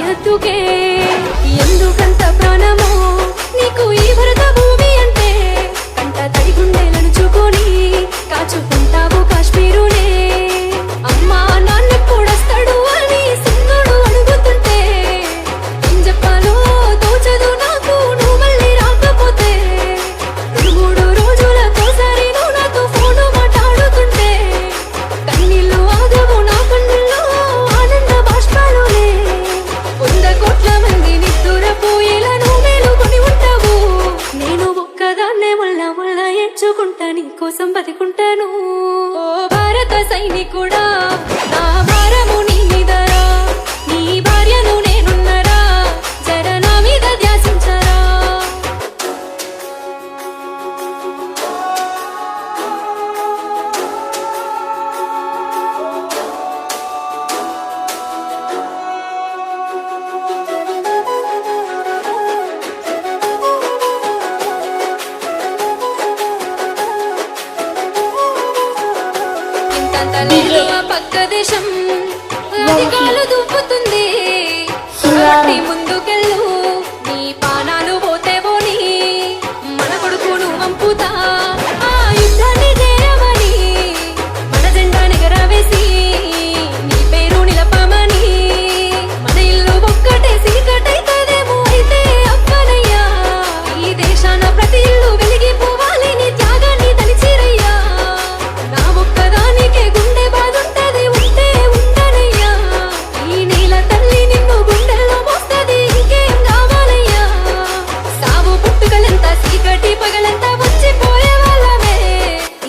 హద్దుకే ఎందుకంత ప్రాణమో నీకు ఈ భరత భూమి అంటే కంట తడి గుండెలను చూకొని కాచుకుంటావు కాశ్మీరునే అమ్మా నాన్నెప్పుడొస్తాడు అని సింగుడు అడుగుతుంటే ఏం చెప్పాలో తోచదు నాకు నువ్వు మళ్ళీ రాకపోతే 2-3 రోజులకోసారి నువ్వు నాతో ఫోను మాట్లాడుతుంటే కన్నీళ్ళు ఆగవు నా కన్నుల్లో ఆనంద బాష్పాలులే 100 కోట్ల మంది నిద్దురపోయేలా నువ్వు మేలుకొని ఉంటావు నేను ఒక్కదాన్నే ముళ్ళ ముళ్ళ ఏడ్చుకుంటా నీ కోసం బతికుంటాను ఓ భారత సైనికుడా నా భారము నీ మీదరా నీ భార్యను నేనున్నరా జర నా మీద ధ్యాసించరా ఇంతంతలో ఆ పక్క దేశం అధికాలు దుప్పుతుంది కాబట్టి ముందుకెళ్ళు నీ పానాలు పోతే పోని మన కొడుకును వంపుతా ఆ యుద్ధాన్ని చేయమని మన జెండా నిగరవేసి నీ పేరు నిలపమని మన ఇల్లు ఒక్కటే సీకటైతదేమో అయితే అవ్వనయ్యా ఈ దేశాన ప్రతి ఇల్లు వెలిగిపోవాలి నీ త్యాగాన్ని తలిచిరయ్యా నా ఒక్కదానికే గుండె బాదుంటది ఉంటే ఉండనయ్యా ఈ నీల తల్లి నిన్ను గుండెల్లో మోస్తది ఇంకేం కావాలయ్యా సావు పుట్టుకలంతా చీకటి పగలంతా వచ్చిపోయే వాళ్ళమే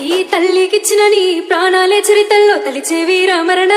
ఈ తల్లికిచ్చిన నీ ప్రాణాలే చరితల్లో తలిచే వీర మరణ